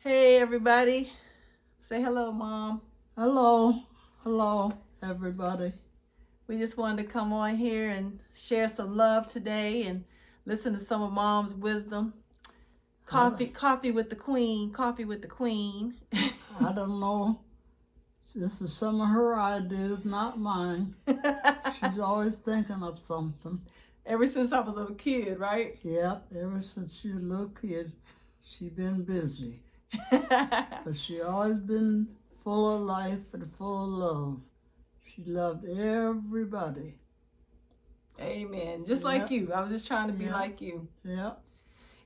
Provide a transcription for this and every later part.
Hey everybody. Say hello, Mom. Hello, everybody. We just wanted to come on here and share some love today and listen to some of Mom's wisdom. Coffee with the Queen. Coffee with the Queen. I don't know. This is some of her ideas, not mine. She's always thinking of something. Ever since I was a kid, right? Yep, ever since she was a little kid, she been busy. But she always been full of life and full of love. She loved everybody. Amen. Just like you. I was just trying to be like you. Yep.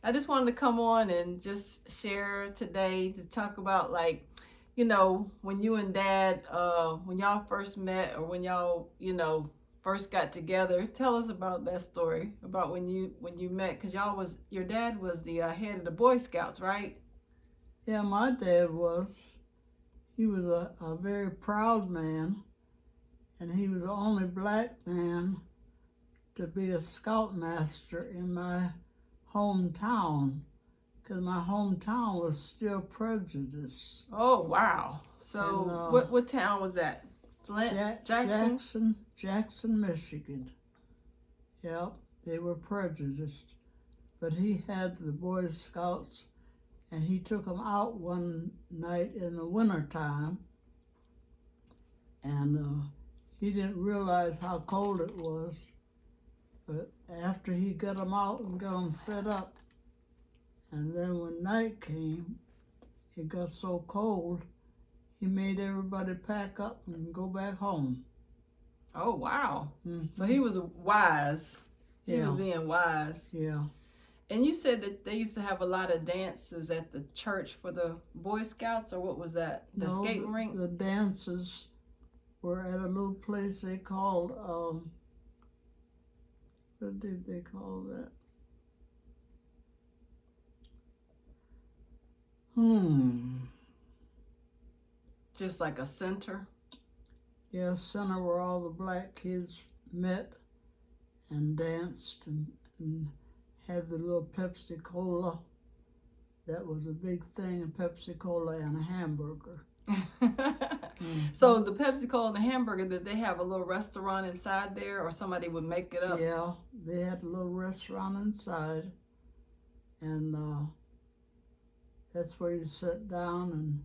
I just wanted to come on and just share today to talk about when you and Dad, when y'all first met or when y'all, first got together. Tell us about that story about when you met, because your dad was the head of the Boy Scouts, right? Yeah, my dad was. He was a very proud man, and he was the only black man to be a scoutmaster in my hometown, because my hometown was still prejudiced. Oh, wow. So what town was that? Flint? Jackson, Michigan. Yep, they were prejudiced. But he had the Boy Scouts, and he took them out one night in the wintertime, and he didn't realize how cold it was. But after he got them out and got them set up, and then when night came, it got so cold, he made everybody pack up and go back home. Oh, wow. Mm-hmm. So he was wise. He was being wise. Yeah. And you said that they used to have a lot of dances at the church for the Boy Scouts, or what was that? The skating rink? The dances were at a little place they called, what did they call that? Just like a center? Yeah, a center where all the black kids met and danced and had the little Pepsi Cola. That was a big thing, a Pepsi Cola and a hamburger. So the Pepsi Cola and the hamburger, did they have a little restaurant inside there, or somebody would make it up? Yeah, they had a little restaurant inside, and that's where you sat down and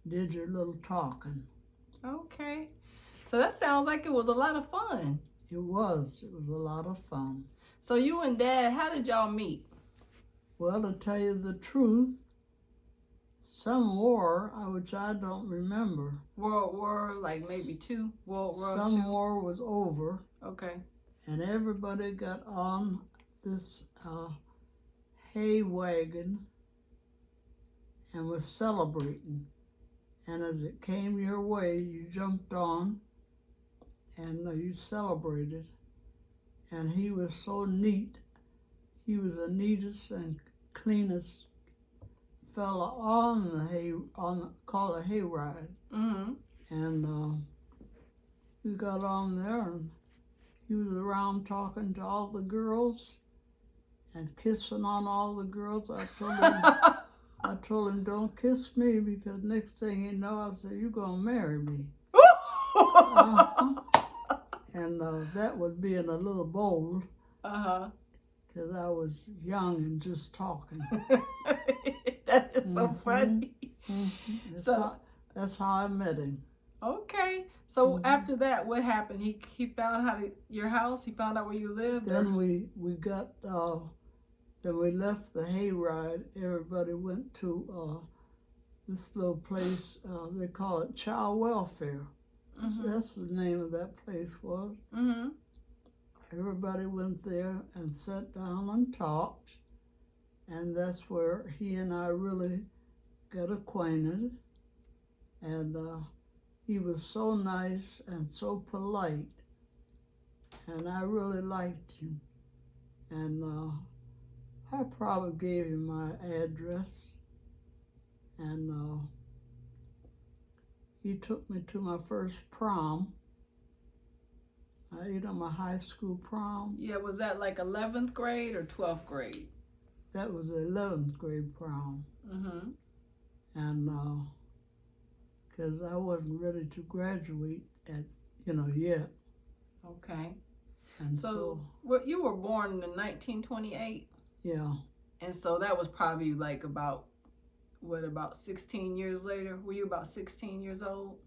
did your little talking. Okay. So that sounds like it was a lot of fun. It was a lot of fun. So you and Dad, how did y'all meet? Well, to tell you the truth, some war, which I don't remember. World War, like maybe two? World War Some II? war was over. Okay. And everybody got on this hay wagon and was celebrating. And as it came your way, you jumped on and you celebrated. And he was so neat. He was the neatest and cleanest fella on the hay, called a hayride. Mm-hmm. And we got on there, and he was around talking to all the girls and kissing on all the girls. I told him, don't kiss me, because next thing you know, I said, you're gonna marry me. And that was being a little bold. Because I was young and just talking. That is so funny. That's how I met him. Okay. So after that, what happened? He found your house? He found out where you lived? Then we got, then we left the hayride. Everybody went to this little place, they call it Child Welfare. That's the name of that place was. Mm-hmm. Everybody went there and sat down and talked, and that's where he and I really got acquainted. And he was so nice and so polite, and I really liked him. And I probably gave him my address, and he took me to my first prom. My high school prom. Yeah, was that like 11th grade or 12th grade? That was the 11th grade prom. Mm-hmm. and because I wasn't ready to graduate at yet, Okay. and So, what, you were born in 1928, yeah, and so that was probably like about 16 years later? Were you about 16 years old?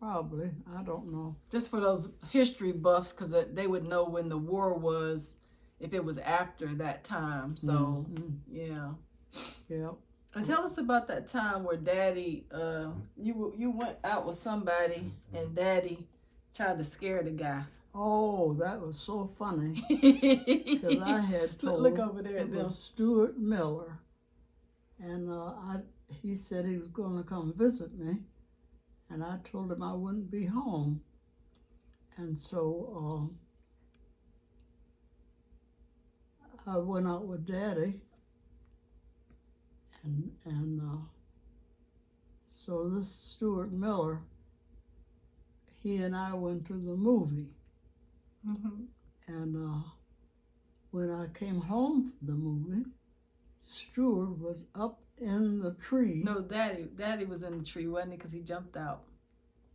probably, I don't know. Just for those history buffs, because they would know when the war was, if it was after that time. So, yeah. Yep. And tell us about that time where Daddy, you went out with somebody and Daddy tried to scare the guy. Oh, that was so funny. Because I had told Look over there it at them. was Stuart Miller, and he said he was going to come visit me, and I told him I wouldn't be home, and so I went out with Daddy, and so this Stuart Miller, he and I went to the movie. Mm-hmm. And when I came home from the movie, Stuart was up in the tree. No, Daddy was in the tree, wasn't he? Because he jumped out.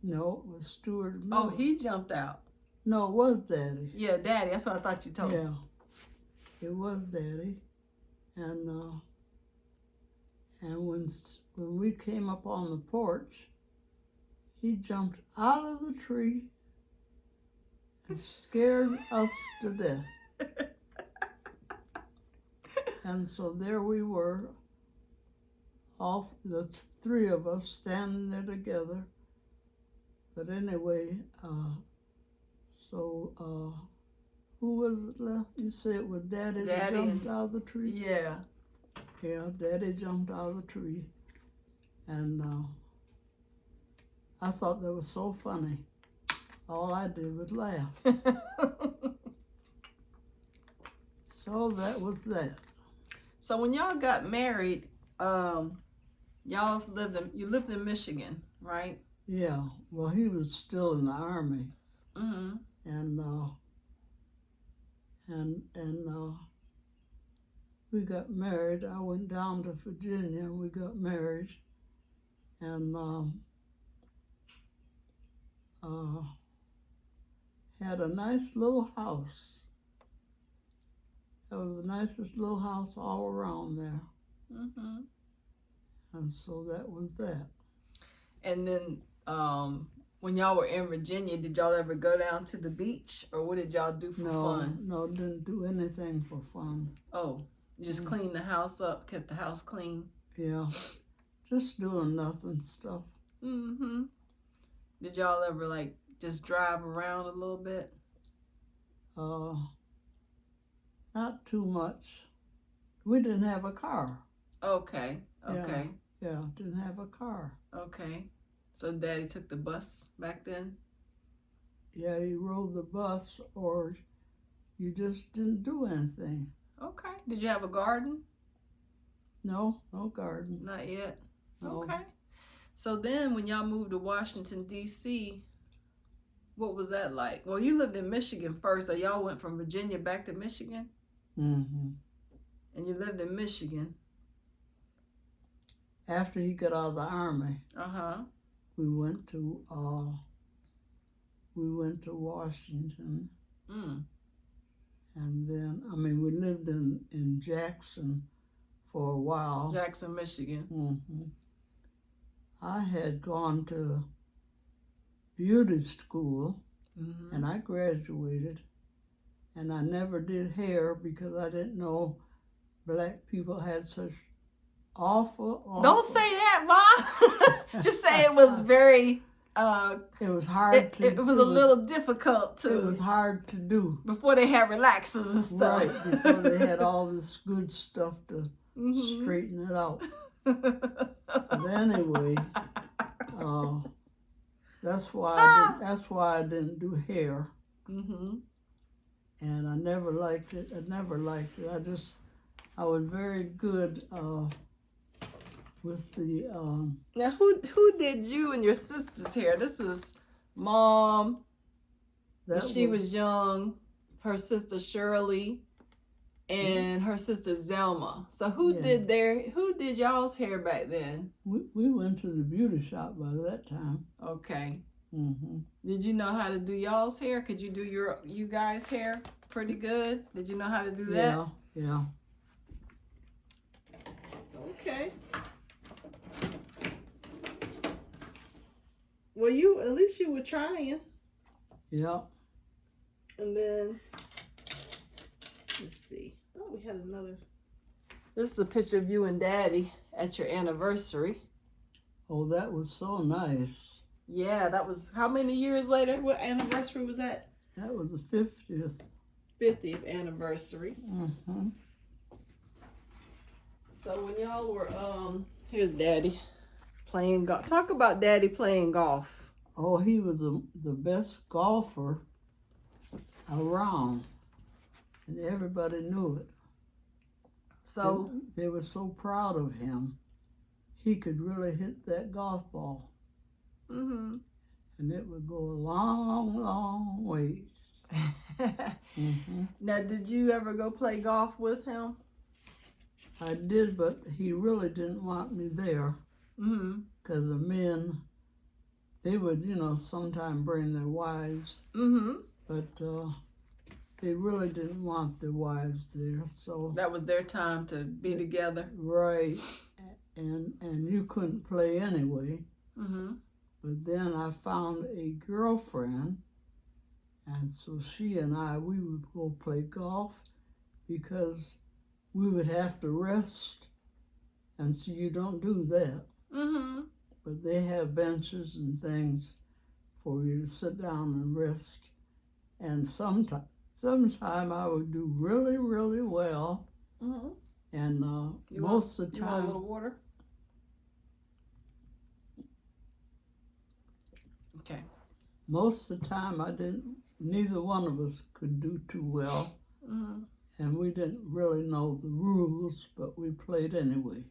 No, it was Stuart Miller. Oh, he jumped out. No, it was Daddy. Yeah, Daddy. That's what I thought you told me. Yeah, it was Daddy. And when we came up on the porch, he jumped out of the tree and scared us to death. And so there we were, all the three of us standing there together. But anyway, who was it left? You say it was Daddy that jumped out of the tree? Yeah. Yeah, Daddy jumped out of the tree. And I thought that was so funny. All I did was laugh. So that was that. So when y'all got married, you lived in Michigan, right? Yeah. Well, he was still in the Army. Mm-hmm. And we got married. I went down to Virginia and we got married. And had a nice little house. That was the nicest little house all around there. Mm-hmm. And so that was that. And then when y'all were in Virginia, did y'all ever go down to the beach, or what did y'all do for fun? No, didn't do anything for fun. Oh, you just cleaned the house up, kept the house clean? Yeah, just doing nothing stuff. Mm-hmm. Did y'all ever just drive around a little bit? Not too much. We didn't have a car. Okay. Yeah, didn't have a car. Okay. So Daddy took the bus back then? Yeah, you rode the bus, or you just didn't do anything. Okay. Did you have a garden? No garden. Not yet? No. Okay. So then when y'all moved to Washington, D.C., what was that like? Well, you lived in Michigan first, so y'all went from Virginia back to Michigan? Mm-hmm. And you lived in Michigan? After he got out of the Army, we went to Washington. Mm. And then, we lived in Jackson for a while. Jackson, Michigan. Mm-hmm. I had gone to beauty school, and I graduated, and I never did hair because I didn't know black people had such awful. Don't say that, Mom. Just say it was very. It was hard to. It was a little difficult to. It was hard to do before they had relaxers and stuff. Right, before they had all this good stuff to straighten it out. But anyway, that's why I didn't do hair. Mm-hmm. And I never liked it. I was very good with the. Now, who did you and your sister's hair? This is Mom. When she was young. Her sister Shirley. and her sister Zelma. So who did y'all's hair back then? We went to the beauty shop by that time. Okay. Mm-hmm. Did you know how to do y'all's hair? Could you do you guys' hair pretty good? Did you know how to do that? Yeah. Okay. Well, at least you were trying. Yeah. And then, let's see. Oh, we had another. This is a picture of you and Daddy at your anniversary. Oh, that was so nice. Yeah, that was how many years later? What anniversary was that? That was the 50th. 50th anniversary. Mm-hmm. So when y'all were, here's Daddy playing golf. Talk about Daddy playing golf. Oh, he was the best golfer around, and everybody knew it. So they were so proud of him. He could really hit that golf ball. Mm-hmm. And it would go a long, long ways. Mm-hmm. Now, did you ever go play golf with him? I did, but he really didn't want me there. Mm-hmm. Because the men, they would, sometimes bring their wives. Mm-hmm. But they really didn't want their wives there, so... That was their time to be together. Right. And you couldn't play anyway. Mm-hmm. But then I found a girlfriend, and so she and we would go play golf because we would have to rest, and so you don't do that. Mm-hmm. But they have benches and things for you to sit down and rest. And sometime I would do really, really well. Mm-hmm. And most of the time... You want a little water? Okay. Most of the time neither one of us could do too well. Mm-hmm. And we didn't really know the rules, but we played anyway.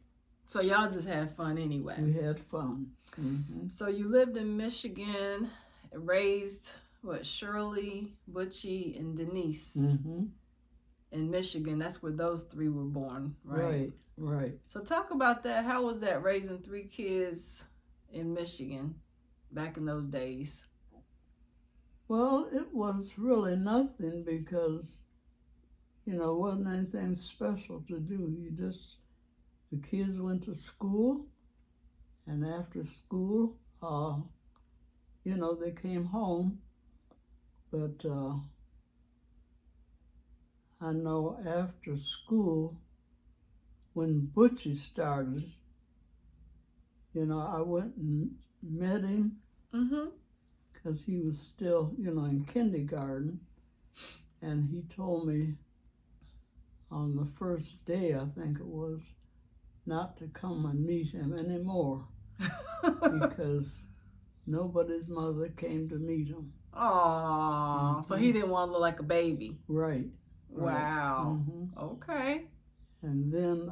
So y'all just had fun anyway. We had fun. Mm-hmm. So you lived in Michigan, raised, Shirley, Butchie, and Denise Mm-hmm. in Michigan. That's where those three were born, right? Right. So talk about that. How was that raising three kids in Michigan back in those days? Well, it was really nothing because, it wasn't anything special to do. The kids went to school, and after school, they came home. But I know after school, when Butchie started, I went and met him. Mm-hmm. Because he was still, in kindergarten. And he told me on the first day, I think it was, not to come and meet him anymore. Because nobody's mother came to meet him. Aww. Mm-hmm. So he didn't want to look like a baby. Right. Wow. Mm-hmm. Okay. And then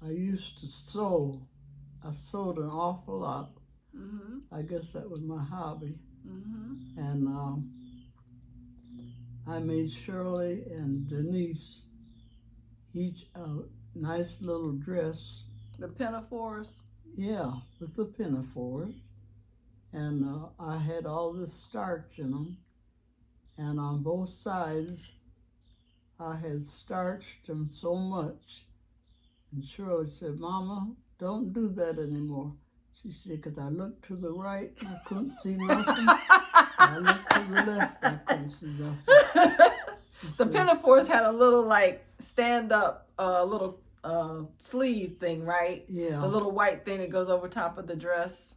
I used to sew. I sewed an awful lot. Mm-hmm. I guess that was my hobby. Mm-hmm. And I made Shirley and Denise each a nice little dress. The pinafores? Yeah, with the pinafores. And I had all this starch in them. And on both sides, I had starched them so much. And Shirley said, "Mama, don't do that anymore." She said, because I looked to the right and I couldn't see nothing. I looked to the left and I couldn't see nothing. The pinafores had a little stand-up little sleeve thing, right? Yeah. The little white thing that goes over top of the dress.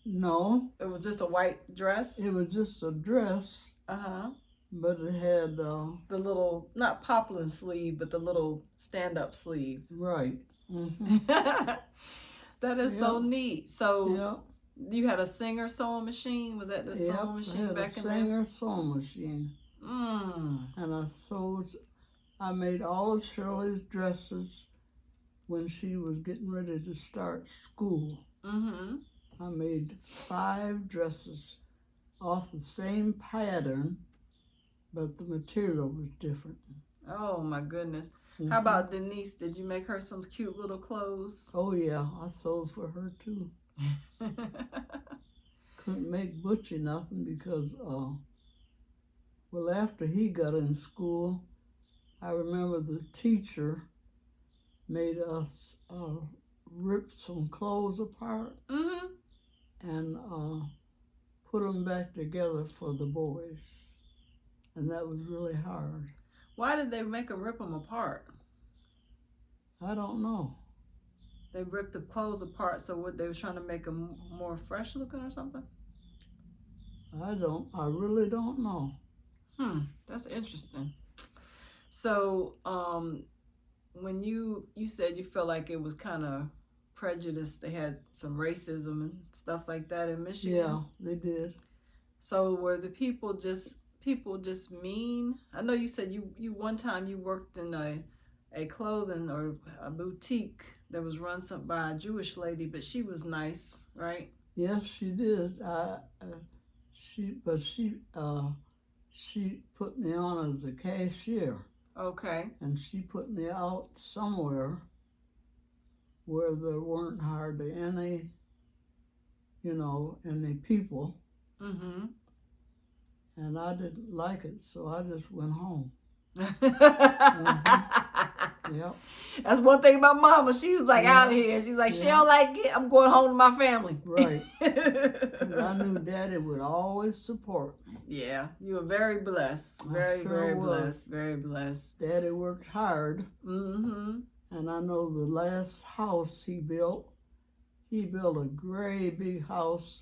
No. It was just a white dress? It was just a dress. Uh-huh. But it had... the little, not poplin sleeve, but the little stand-up sleeve. Right. Mm-hmm. That is so neat. So you had a Singer sewing machine? Was that the sewing machine back in there? I had a Singer sewing machine. And I made all of Shirley's dresses when she was getting ready to start school. Mm-hmm. I made 5 dresses off the same pattern, but the material was different. Oh my goodness. Mm-hmm. How about Denise? Did you make her some cute little clothes? Oh yeah, I sewed for her too. Couldn't make Butchie nothing because, well, after he got in school, I remember the teacher made us rip some clothes apart and put them back together for the boys. And that was really hard. Why did they make them rip them apart? I don't know. They ripped the clothes apart, so what, they were trying to make them more fresh looking or something? I really don't know. That's interesting. So, when you said you felt like it was kind of prejudiced, they had some racism and stuff like that in Michigan. Yeah, they did. So were the people just mean? I know you said you one time you worked in a clothing or a boutique that was run by a Jewish lady, but she was nice, right? Yes, she did. She put me on as a cashier. Okay. And she put me out somewhere where there weren't hardly any, any people. Mm-hmm. And I didn't like it, so I just went home. Yep. That's one thing about Mama. She was like out of here. She's like, she don't like it. I'm going home to my family. Right. I knew Daddy would always support me. Yeah, you were very blessed. Very, very blessed. Very blessed. Daddy worked hard. Mm-hmm. And I know the last house he built a great big house.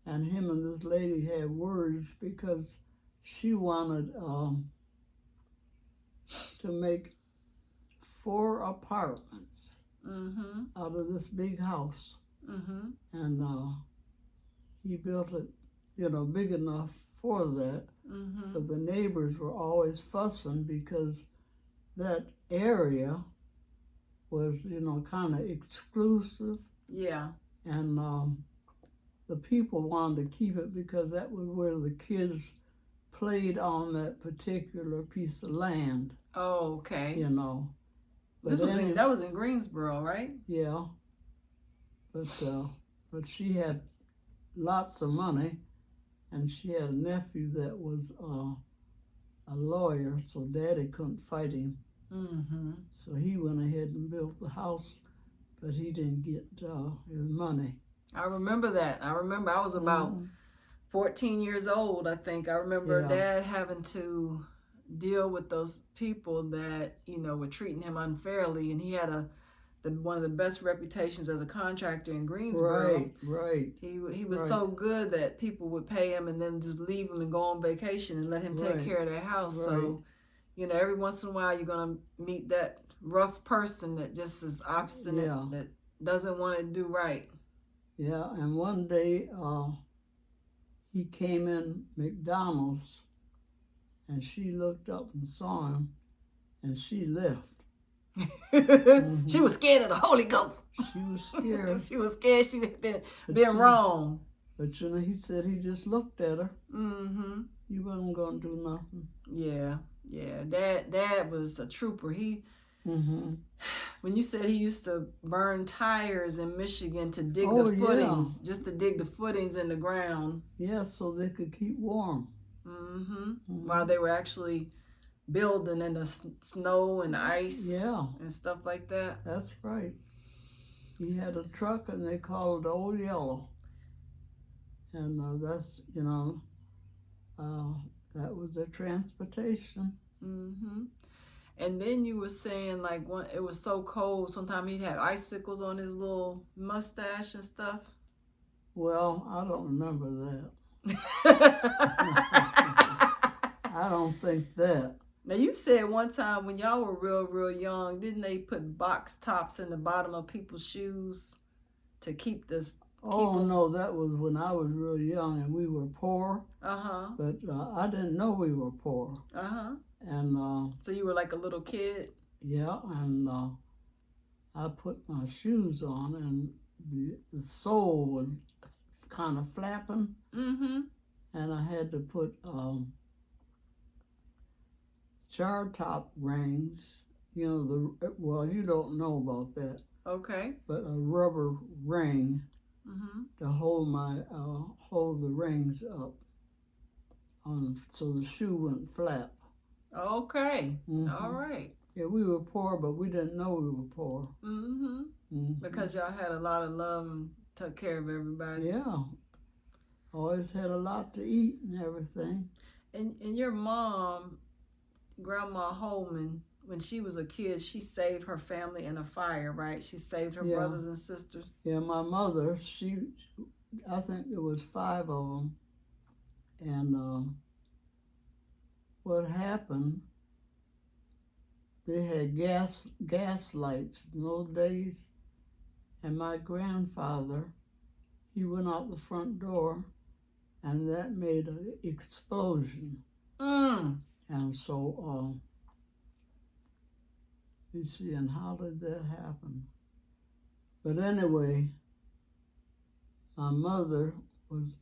And him and this lady had words because she wanted to make 4 apartments out of this big house. Mm-hmm. And he built it, big enough for that. Mm-hmm. But the neighbors were always fussing because that area was, kind of exclusive. Yeah. And the people wanted to keep it because that was where the kids played on that particular piece of land. Oh, okay. But that was in Greensboro, right? Yeah. But she had lots of money, and she had a nephew that was a lawyer, so Daddy couldn't fight him. Mm-hmm. So he went ahead and built the house, but he didn't get his money. I remember that. I was about 14 years old, I think. I remember Dad having to deal with those people that, were treating him unfairly. And he had one of the best reputations as a contractor in Greensboro. Right. He was so good that people would pay him and then just leave him and go on vacation and let him take care of their house. Right. So, every once in a while you're going to meet that rough person that just is obstinate, that doesn't want to do right. Yeah, and one day he came in McDonald's and she looked up and saw him and she left. She was scared of the Holy Ghost. She was scared. She was scared she had been wrong. But he said he just looked at her. Mm-hmm. He wasn't going to do nothing. Yeah. Dad was a trooper. When you said he used to burn tires in Michigan to dig the footings, just to dig the footings in the ground. Yeah, so they could keep warm. While they were actually building in the snow and ice and stuff like that. That's right. He had a truck and they called it Old Yellow. And that's, that was their transportation. And then you were saying it was so cold, sometimes he'd have icicles on his little mustache and stuff. Well, I don't remember that. I don't think that. Now, you said one time when y'all were real, real young, didn't they put box tops in the bottom of people's shoes to keep this? No, that was when I was real young and we were poor. But I didn't know we were poor. And so you were like a little kid? Yeah, and I put my shoes on and the sole was kind of flapping. And I had to put jar top rings. You know, well, you don't know about that, Okay. but a rubber ring Mm-hmm. to hold the rings up so the shoe wouldn't flap. Okay. Mm-hmm. All right. Yeah, we were poor, but we didn't know we were poor. Mm-hmm. Mm-hmm. Because y'all had a lot of love and took care of everybody. Yeah. Always had a lot to eat and everything. And your mom, Grandma Holman, when she was a kid, she saved her family in a fire, right? She saved her brothers and sisters. Yeah, my mother, I think there was 5 of them. And what happened, they had gas lights in those days. And my grandfather, he went out the front door, and that made an explosion. And so, you see, and how did that happen? But anyway, my mother was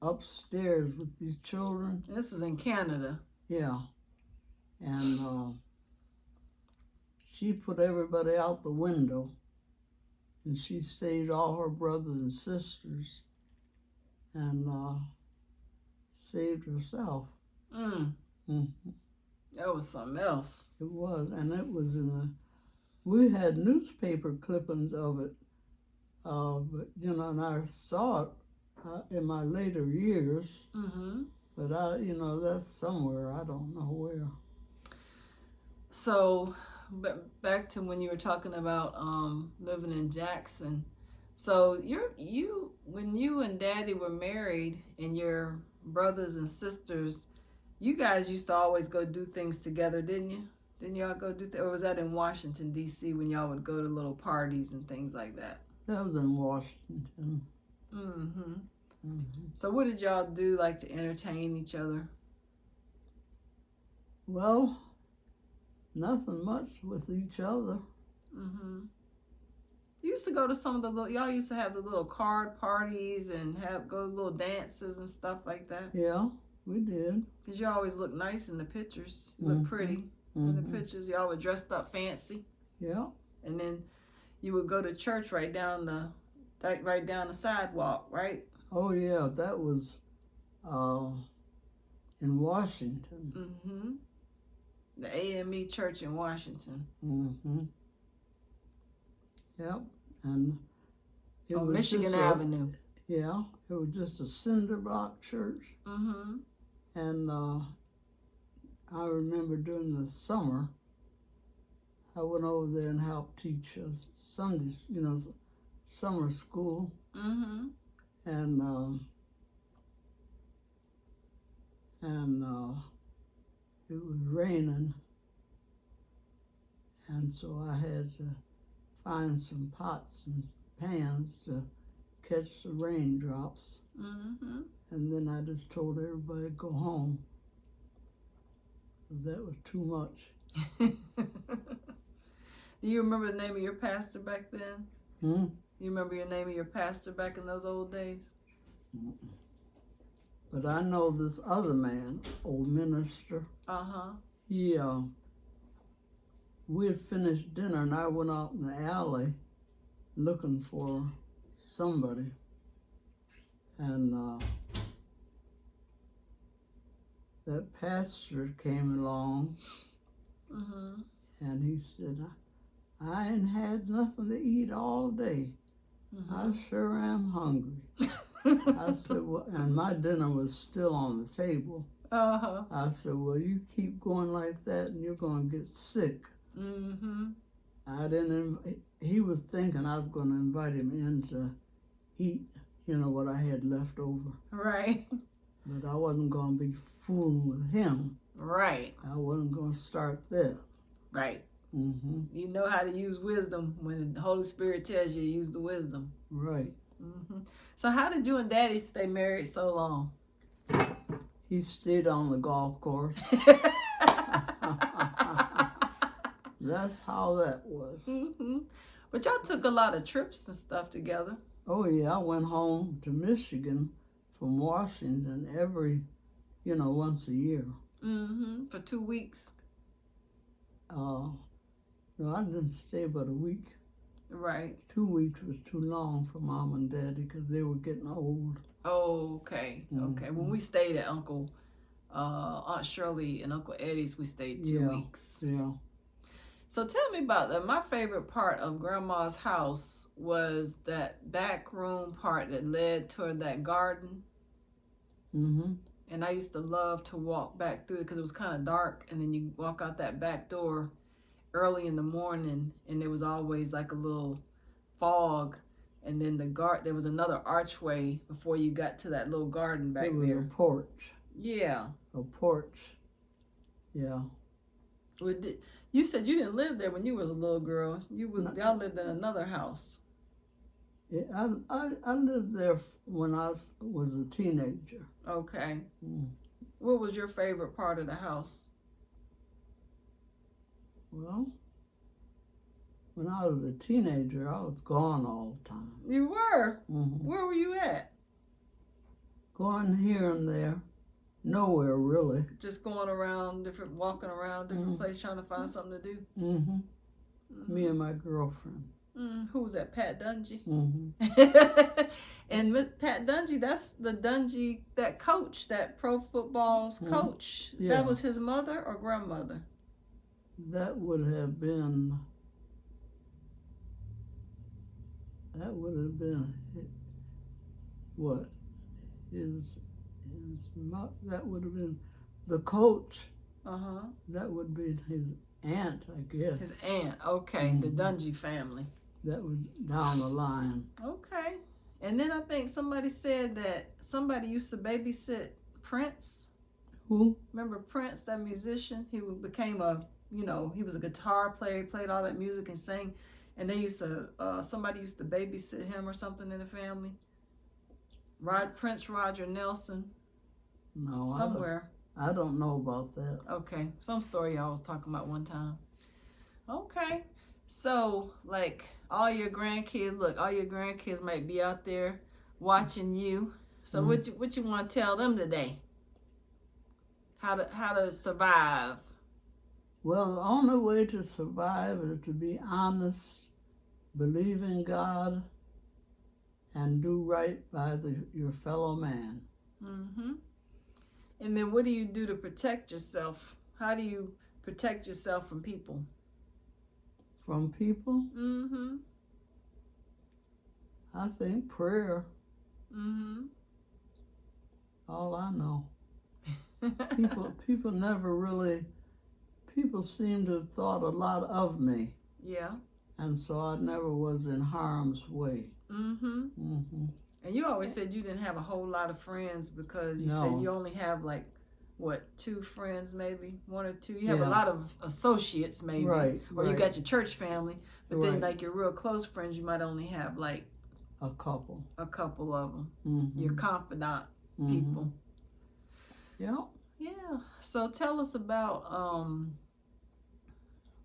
upstairs with these children. This is in Canada. Yeah. And she put everybody out the window, and she saved all her brothers and sisters, and saved herself. Mm-hmm. That was something else. It was, and it was we had newspaper clippings of it, but you know, and I saw it in my later years. Mm-hmm. But that's somewhere, I don't know where. So, back to when you were talking about living in Jackson. So when you and Daddy were married and your brothers and sisters, you guys used to always go do things together, didn't you? Didn't y'all go do or was that in Washington, D.C. when y'all would go to little parties and things like that? That was in Washington. Mm-hmm. Mm-hmm. So what did y'all do, like, to entertain each other? Well, nothing much with each other. Mm-hmm. You used to go to some of y'all used to have the little card parties and go to little dances and stuff like that. Yeah, we did. Because you always look nice in the pictures. You look pretty in the pictures. Y'all were dressed up fancy. Yeah. And then you would go to church right down the sidewalk, right? Oh, yeah, that was in Washington. Mm-hmm. The AME Church in Washington. Mm-hmm. Yep. And it was Michigan Avenue. Yeah, it was just a cinder block church. Mm-hmm. And I remember during the summer, I went over there and helped teach us Sundays, summer school. Mm-hmm. And it was raining, and so I had to find some pots and pans to catch the raindrops. Mm-hmm. And then I just told everybody to go home, 'cause that was too much. Do you remember the name of your pastor back then? Hmm? You remember your name of your pastor back in those old days? But I know this other man, old minister. Uh-huh. We had finished dinner, and I went out in the alley looking for somebody. And that pastor came along, and he said, I ain't had nothing to eat all day. I sure am hungry. I said, well, and my dinner was still on the table. Uh-huh. I said, well, you keep going like that and you're going to get sick. Mm-hmm. He was thinking I was going to invite him in to eat, what I had left over. Right. But I wasn't going to be fooling with him. Right. I wasn't going to start there. Right. Mm-hmm. You know how to use wisdom when the Holy Spirit tells you to use the wisdom. Right. Mm-hmm. So how did you and Daddy stay married so long? He stayed on the golf course. That's how that was. Mm-hmm. But y'all took a lot of trips and stuff together. Oh, yeah. I went home to Michigan from Washington once a year. Mm-hmm. For 2 weeks. No, I didn't stay but a week. Right. 2 weeks was too long for Mom and Daddy because they were getting old. Oh, okay. Okay. When we stayed at Aunt Shirley and Uncle Eddie's, we stayed 2 weeks. Yeah. So tell me about that. My favorite part of Grandma's house was that back room part that led toward that garden. Mm-hmm. And I used to love to walk back through it because it was kind of dark. And then you walk out that back door early in the morning, and there was always like a little fog. And then there was another archway before you got to that little garden back there. A porch. Yeah. A porch. Yeah. You said you didn't live there when you was a little girl. Y'all lived in another house. Yeah, I lived there when I was a teenager. Okay. What was your favorite part of the house? Well, when I was a teenager, I was gone all the time. You were? Mm-hmm. Where were you at? Going here and there. Nowhere, really. Just going around, walking around different places trying to find something to do? Mm-hmm. Me and my girlfriend. Who was that? Pat Dungy? Mm-hmm. And Pat Dungy, that's the Dungy, that coach, that pro football's coach. Yeah. That was his mother or grandmother? That would have been what? That would have been the coach. Uh-huh. That would be his aunt, I guess. His aunt, okay. The Dungy family. That was down the line. Okay. And then I think somebody said that somebody used to babysit Prince. Who? Remember Prince, that musician? He became he was a guitar player. He played all that music and sang. And they somebody used to babysit him or something in the family. Prince Roger Nelson. No, somewhere. I don't know about that. Okay. Some story I was talking about one time. Okay. So, like, all your grandkids might be out there watching you. So what you want to tell them today? How to survive? Well, the only way to survive is to be honest, believe in God, and do right by your fellow man. Mm-hmm. And then what do you do to protect yourself? How do you protect yourself from people? From people? Mm-hmm. I think prayer. Mm-hmm. All I know. People seem to have thought a lot of me. Yeah. And so I never was in harm's way. Mm-hmm. Mm-hmm. And you always said you didn't have a whole lot of friends because you said you only have 2 friends maybe? 1 or 2? You have a lot of associates maybe. Right. Or you got your church family. But then right. your real close friends, you might only have a couple. A couple of them. Mm-hmm. Your confidant people. Yeah. Yeah. So tell us about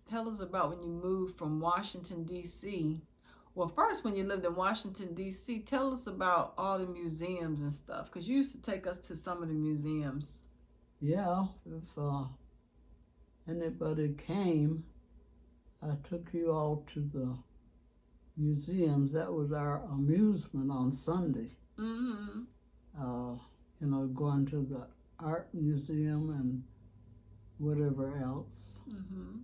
when you moved from Washington, D.C. Well, first, when you lived in Washington, D.C., tell us about all the museums and stuff, because you used to take us to some of the museums. Yeah, if anybody came, I took you all to the museums. That was our amusement on Sunday. Mm-hmm. Going to the art museum and whatever else. Mm-hmm.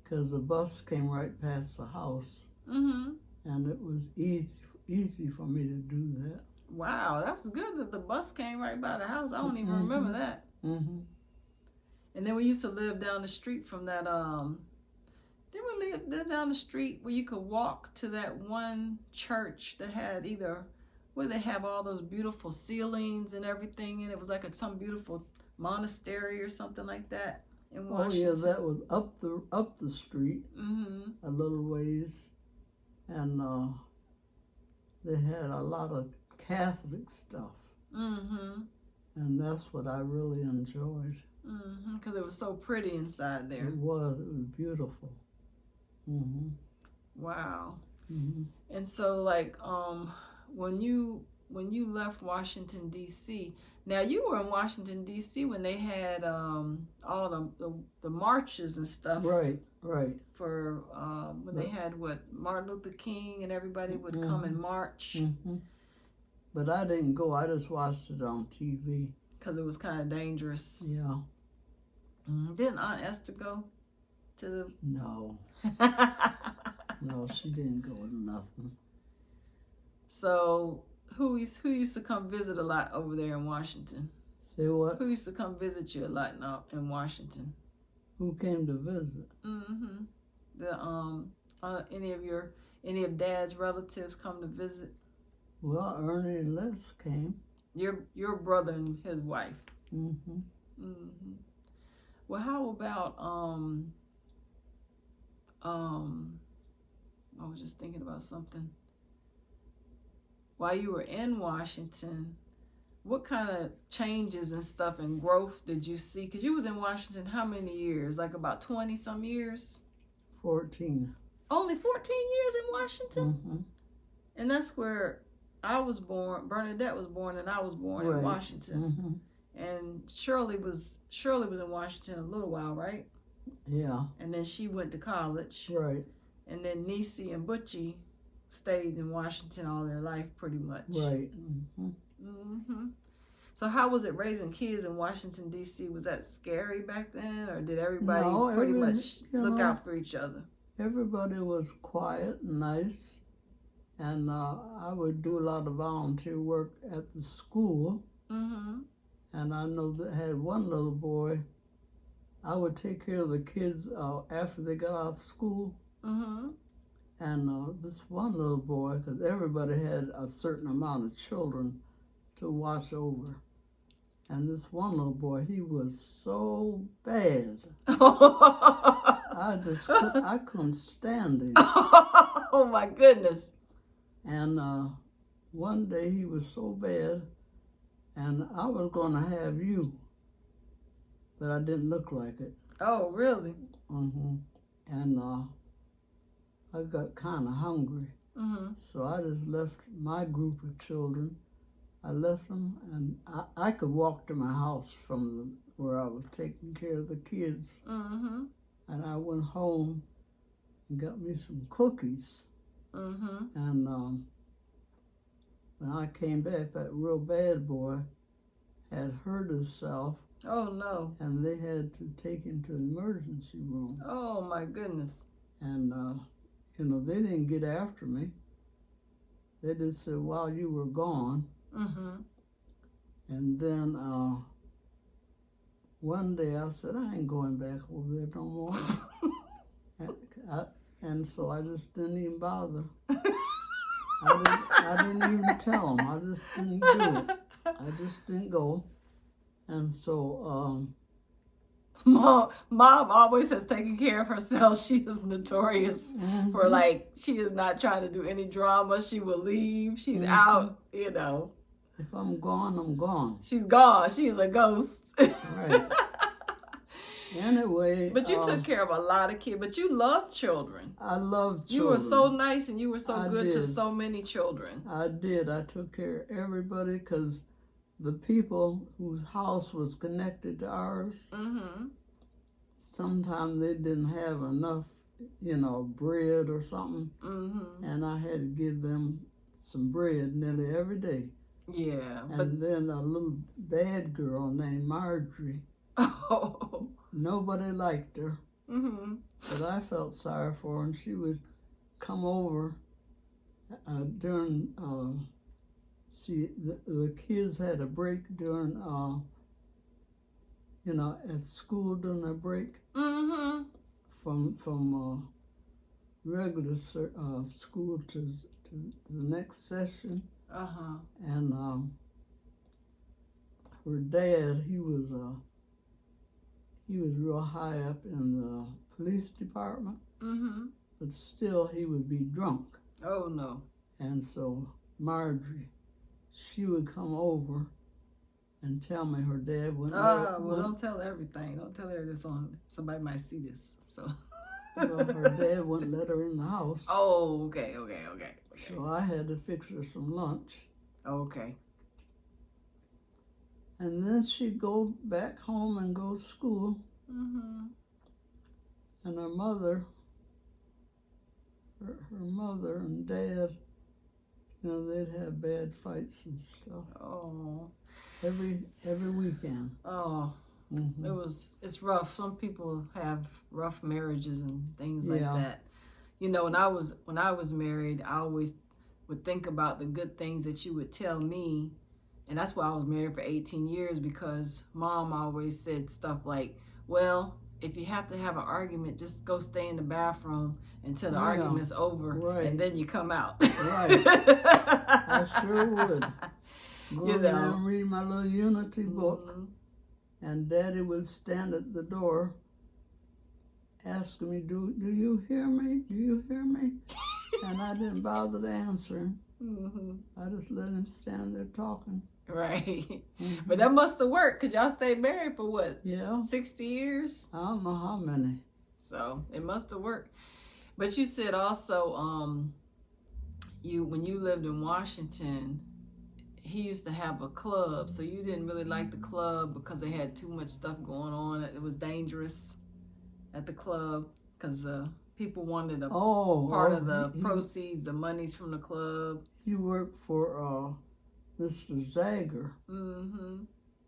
Because the bus came right past the house. Mm-hmm. And it was easy for me to do that. Wow, that's good that the bus came right by the house. I don't even remember that. Mm-hmm. And then we used to live down the street from that. Did we live down the street where you could walk to that one church that had where they have all those beautiful ceilings and everything, and it was some beautiful monastery or something like that in Washington. Oh yeah, that was up the street a little ways, and they had a lot of Catholic stuff. Mm-hmm. And that's what I really enjoyed. Mm-hmm. Because it was so pretty inside there. It was beautiful. Mm-hmm. Wow. Mm-hmm. And so when you when you left Washington D.C. Now you were in Washington D.C. when they had all the marches and stuff. Right, right. For when they had what, Martin Luther King and everybody would come and march. But I didn't go. I just watched it on TV. Because it was kind of dangerous. Yeah. Didn't Aunt Esther go to the? No. No, she didn't go to nothing. So who used to come visit a lot over there in Washington? Say what? Who used to come visit you a lot now in Washington? Who came to visit? Any of Dad's relatives come to visit? Well, Ernie and Les came. Your brother and his wife. Well, how about I was just thinking about something. While you were in Washington, what kind of changes and stuff and growth did you see? Because you was in Washington how many years? Like about 20-some years? 14. Only 14 years in Washington? And that's where I was born. Bernadette was born, and I was born in Washington. And Shirley was in Washington a little while, right? Yeah. And then she went to college. Right. And then Niecy and Butchie stayed in Washington all their life, pretty much. Right. So how was it raising kids in Washington, D.C.? Was that scary back then, or did everybody pretty much look out for each other? Everybody was quiet and nice, and I would do a lot of volunteer work at the school. And I know that I had one little boy. I would take care of the kids after they got out of school. And this one little boy, because everybody had a certain amount of children to watch over. And this one little boy, he was so bad. I couldn't stand him. Oh my goodness. And one day he was so bad, and I was going to have you, but I didn't look like it. Oh, really? And I got kind of hungry. So I just left my group of children. I left them, and I could walk to my house from where I was taking care of the kids. And I went home and got me some cookies. And when I came back, that real bad boy had hurt himself. Oh, no. And they had to take him to the emergency room. Oh, my goodness. And, they didn't get after me. They just said, while you were gone. And then one day I said, I ain't going back over there no more. and so I just didn't even bother. I didn't even tell them. I just didn't do it. I just didn't go. And so Mom always has taken care of herself. She is notorious for, like, she is not trying to do any drama. She will leave. She's out, If I'm gone, I'm gone. She's gone. She is a ghost. Right. Anyway. But you took care of a lot of kids. But you loved children. I loved children. You were so nice, and you were so good to so many children. I did. I took care of everybody because the people whose house was connected to ours, sometimes they didn't have enough, bread or something. And I had to give them some bread nearly every day. Yeah. And then a little bad girl named Marjorie. Oh. Nobody liked her. But I felt sorry for her, and she would come over during, the kids had a break during, at school during their break. From regular school to the next session. And her dad, he was real high up in the police department. But still, he would be drunk. Oh, no. And so Marjorie, she would come over and tell me her dad wouldn't don't tell everything. Don't tell her this on. Somebody might see this. So. Well, her dad wouldn't let her in the house. Oh, okay. So I had to fix her some lunch. Okay. And then she'd go back home and go to school. Mm-hmm. And her mother and dad, you know, they'd have bad fights and stuff. Oh. Every weekend. Oh. Mm-hmm. It's rough. Some people have rough marriages and things like Yeah. that. You know, when I was married, I always would think about the good things that you would tell me. And that's why I was married for 18 years, because Mom always said stuff like, well, if you have to have an argument, just go stay in the bathroom until the argument's over, right. and then you come out. Right. I sure would. Go You in there know. and read my little Unity book, Mm-hmm. and Daddy would stand at the door asking me, do you hear me? Do you hear me? And I didn't bother to answer him. Mm-hmm. I just let him stand there talking. Right. Mm-hmm. But that must have worked, because y'all stayed married for what? Yeah. 60 years? I don't know how many. So it must have worked. But you said also, when you lived in Washington, he used to have a club, so you didn't really like the club because they had too much stuff going on. It was dangerous at the club because people wanted a part of the proceeds, the monies from the club. He worked for Mr. Zagger. Mm-hmm.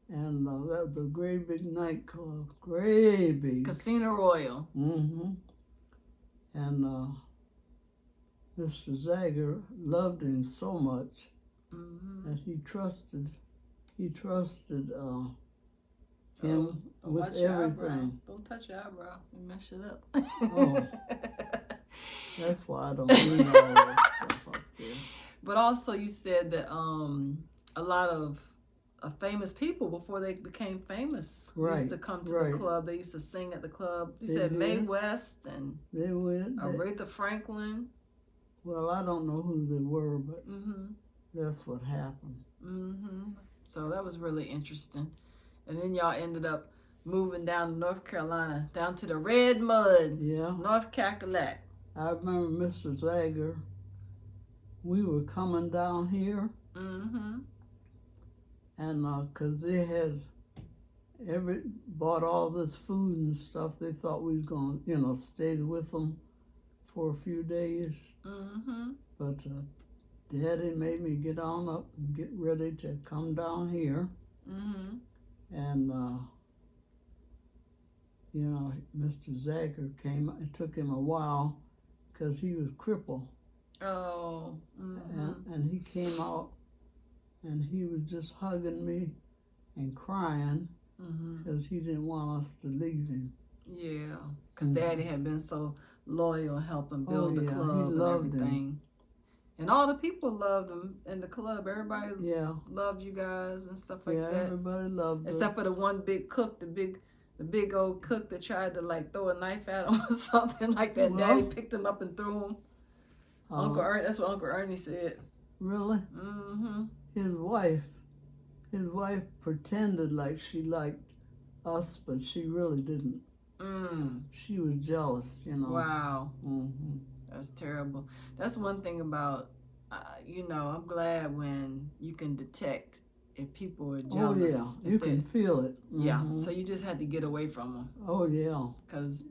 And that was a great big nightclub. Great big. Casino Royal. Mm-hmm. And Mr. Zagger loved him so much that he trusted him with everything. Don't touch your eyebrow. You mess it up. Oh. That's why I don't do all that stuff up there. But also you said that a lot of famous people, before they became famous, used to come to the club. They used to sing at the club. You said Mae West and they would. Aretha Franklin. Well, I don't know who they were, but that's what happened. Mm-hmm. So that was really interesting. And then y'all ended up moving down to North Carolina, down to the red mud. Yeah. North Cackalack. I remember Mr. Zagger. We were coming down here. Mm-hmm. And because they had bought all this food and stuff, they thought we was going to, stay with them for a few days. Mm-hmm. But Daddy made me get on up and get ready to come down here. Mm-hmm. And, Mr. Zagger came. It took him a while because he was crippled. Oh. Mm-hmm. And he came out, and he was just hugging me and crying because he didn't want us to leave him. Yeah, because Daddy had been so loyal, helping build the club and everything. Him. And all the people loved him in the club. Everybody loved you guys and stuff like that. Yeah, everybody loved us. Except for the one big cook, the big old cook that tried to throw a knife at him or something like that. Well, Daddy picked him up and threw him. Uncle Ernie, that's what Uncle Ernie said. Really? Mm-hmm. His wife pretended like she liked us, but she really didn't. She was jealous, Wow. Mm-hmm. That's terrible. That's one thing about, I'm glad when you can detect if people are jealous. Oh, yeah. You can feel it. Mm-hmm. Yeah. So you just had to get away from them. Oh, yeah. Because,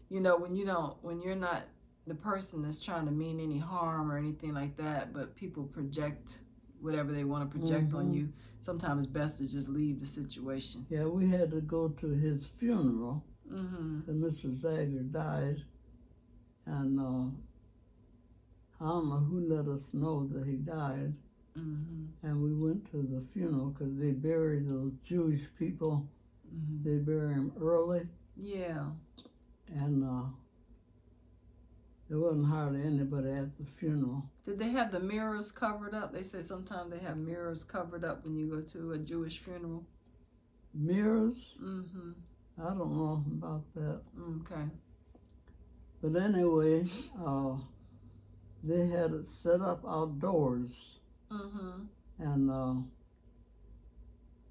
when you're not the person that's trying to mean any harm or anything like that, but people project whatever they want to project on you, sometimes it's best to just leave the situation. Yeah, we had to go to his funeral. And Mr. Zagger died. And I don't know who let us know that he died. And we went to the funeral because they buried those Jewish people. They bury them early. Yeah. And there wasn't hardly anybody at the funeral. Did they have the mirrors covered up? They say sometimes they have mirrors covered up when you go to a Jewish funeral. Mirrors? I don't know about that. Okay. But anyway, they had it set up outdoors. And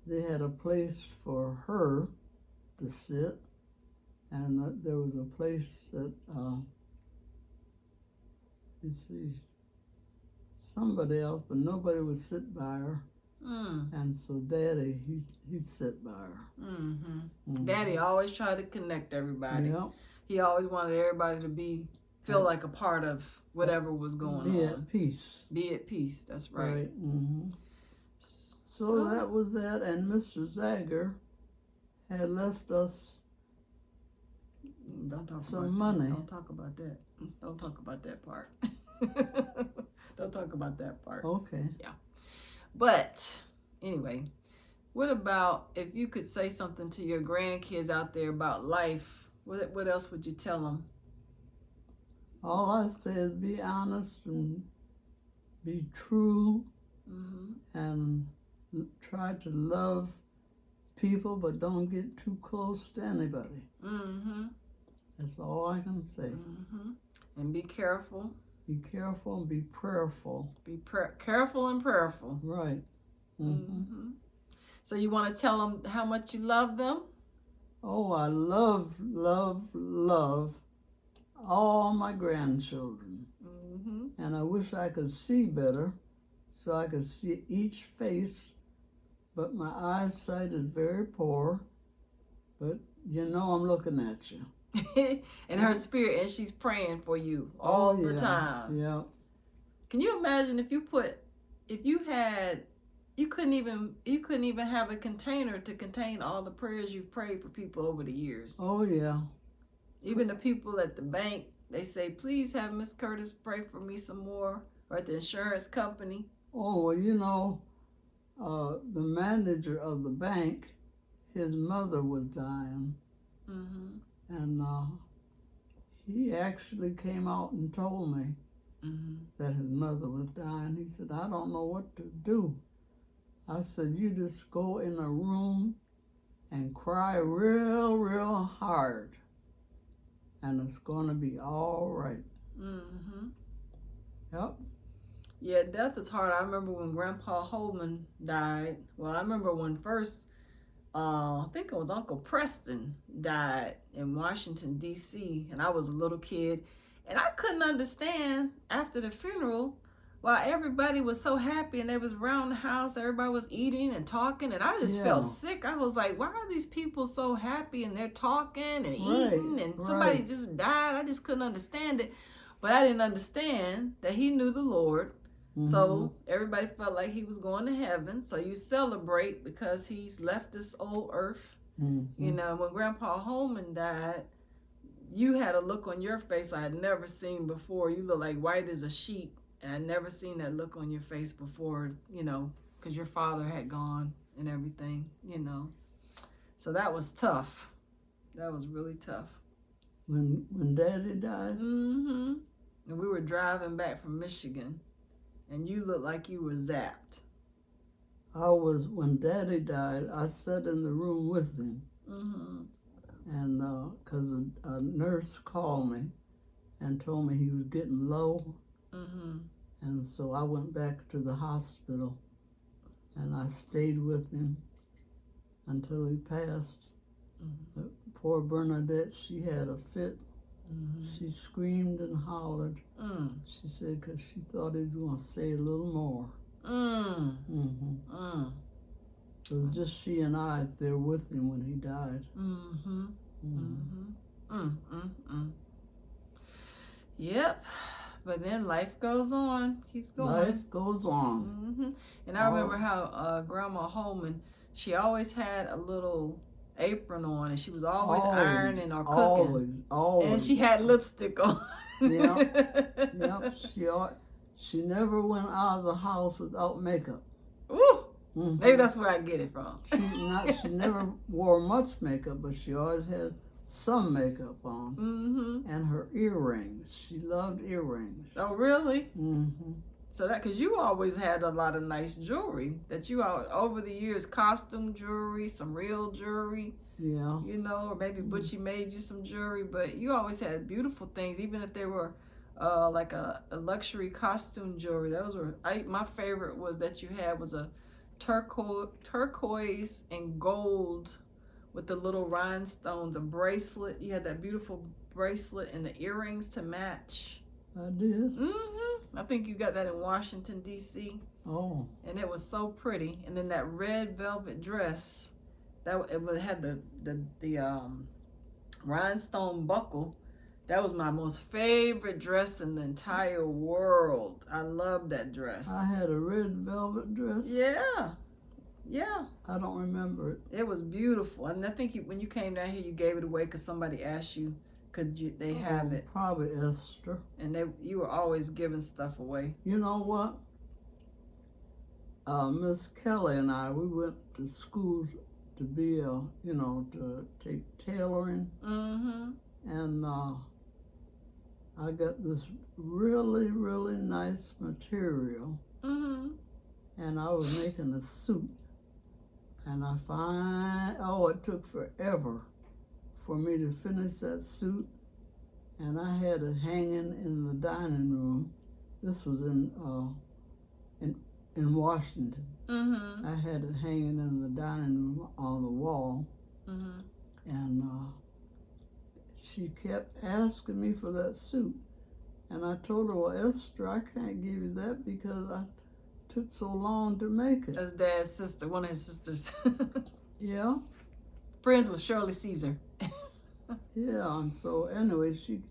they had a place for her to sit. And there was a place that, somebody else, but nobody would sit by her. Mm. And so Daddy, he'd sit by her. Mm-hmm. Mm-hmm. Daddy always tried to connect everybody. Yep. He always wanted everybody to feel like a part of whatever was going on. Be at peace. Be at peace. That's right. Right. Mm-hmm. So that was that, and Mr. Zagger had left us some money. Don't talk about that. Don't talk about that part. Don't talk about that part. Okay. Yeah. But anyway, what about if you could say something to your grandkids out there about life? What else would you tell them? All I say is be honest and be true, and try to love people, but don't get too close to anybody. That's all I can say. And be careful. Be careful and be prayerful. Be careful and prayerful. Right. So you want to tell them how much you love them? Oh, I love, love, love all my grandchildren. And I wish I could see better so I could see each face, but my eyesight is very poor. But you know I'm looking at you. And her spirit, and she's praying for you all the time. Yeah. Can you imagine if you couldn't even have a container to contain all the prayers you've prayed for people over the years? Oh yeah. Even the people at the bank, they say, please have Miss Curtis pray for me some more, or at the insurance company. Oh, well, you know, the manager of the bank, his mother was dying. And he actually came out and told me that his mother was dying. He said, I don't know what to do. I said, you just go in a room and cry real, real hard, and it's going to be all right. Yep. Yeah, death is hard. I remember when Grandpa Holman died. Well, I remember when first, I think it was Uncle Preston died in Washington, D.C., and I was a little kid. And I couldn't understand after the funeral why everybody was so happy and they was around the house, everybody was eating and talking, and I just felt sick. I was like, why are these people so happy and they're talking and eating and somebody just died? I just couldn't understand it. But I didn't understand that he knew the Lord. So everybody felt like he was going to heaven. So you celebrate because he's left this old earth. You know, when Grandpa Holman died, you had a look on your face I had never seen before. You look like white as a sheet. And I'd never seen that look on your face before, you know, because your father had gone and everything, you know. So that was tough. That was really tough. When Daddy died? And we were driving back from Michigan, and you looked like you were zapped. When Daddy died, I sat in the room with him. And because a nurse called me and told me he was getting low. And so I went back to the hospital, and I stayed with him until he passed. Poor Bernadette, she had a fit. She screamed and hollered. She said because she thought he was going to say a little more. So it was just she and I there with him when he died. Yep. But then life goes on, keeps going. Life goes on. And I remember how Grandma Holman, she always had a little apron on, and she was always ironing or cooking. Always. And she had lipstick on. Yep. She never went out of the house without makeup. Ooh. Maybe that's where I get it from. She never wore much makeup, but she always had some makeup on. And her earrings. She loved earrings. Oh, really? So that, because you always had a lot of nice jewelry that you all, over the years, costume jewelry, some real jewelry. Yeah. You know, or maybe Butchie made you some jewelry, but you always had beautiful things, even if they were like a luxury costume jewelry. Those were, my favorite was that you had was a turquoise and gold with the little rhinestones, a bracelet. You had that beautiful bracelet and the earrings to match. I did. I think you got that in Washington, D.C. Oh. And it was so pretty. And then that red velvet dress, it had the rhinestone buckle. That was my most favorite dress in the entire world. I loved that dress. I had a red velvet dress. Yeah. Yeah. I don't remember it. It was beautiful. And I think when you came down here, you gave it away because somebody asked you, they have it. Probably Esther. And you were always giving stuff away. You know what? Miss Kelly and I, we went to school to be to take tailoring. And I got this really, really nice material. And I was making a suit. And it took forever for me to finish that suit. And I had it hanging in the dining room. This was in Washington. I had it hanging in the dining room on the wall. And she kept asking me for that suit. And I told her, well, Esther, I can't give you that because I took so long to make it. That's Dad's sister, one of his sisters. Yeah. Friends with Shirley Caesar. Yeah, and so anyway, she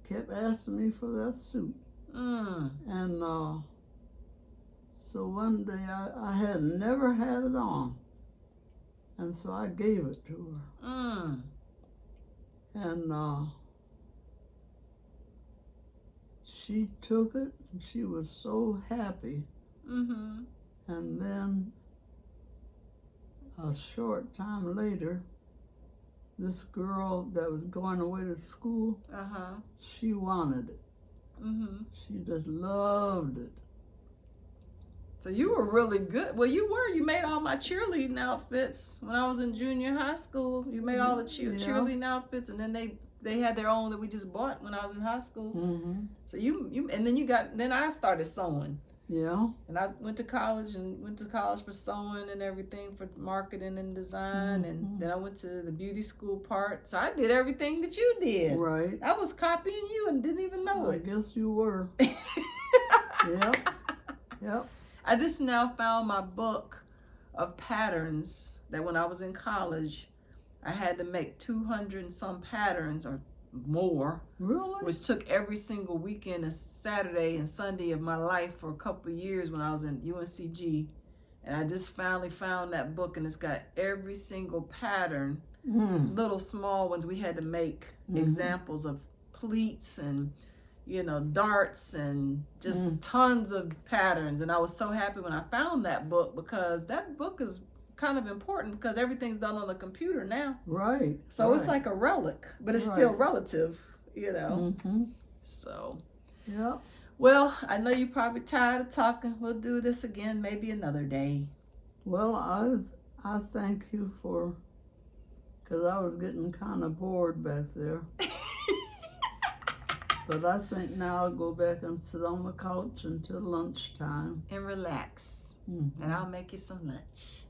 kept asking me for that suit. And so one day I had never had it on. And so I gave it to her. And she took it and she was so happy. And then a short time later, this girl that was going away to school, she wanted it. She just loved it. So you were really good. Well, you were. You made all my cheerleading outfits when I was in junior high school. You made all the cheerleading outfits, and then they had their own that we just bought when I was in high school. So you and then I started sewing. Yeah. And I went to college for sewing and everything, for marketing and design. And then I went to the beauty school part. So I did everything that you did. Right. I was copying you and didn't even know it. I guess you were. Yep. I just now found my book of patterns that when I was in college, I had to make 200 and some patterns or more. Really? Which took every single weekend and Saturday and Sunday of my life for a couple of years when I was in UNCG. And I just finally found that book, and it's got every single pattern, little small ones we had to make, examples of pleats and darts and just tons of patterns. And I was so happy when I found that book, because that book is kind of important because everything's done on the computer now. Right. So it's like a relic, but it's still relative, So. Yep. Well, I know you're probably tired of talking. We'll do this again maybe another day. Well, I thank you because I was getting kind of bored back there. But I think now I'll go back and sit on the couch until lunchtime. And relax. And I'll make you some lunch.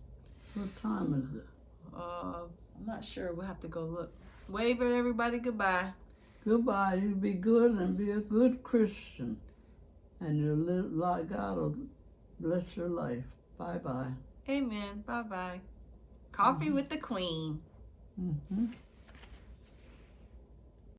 What time is it? I'm not sure. We'll have to go look. Wave at everybody goodbye. Goodbye. You be good and be a good Christian. And you'll live like God will bless your life. Bye-bye. Amen. Bye-bye. Coffee with the Queen.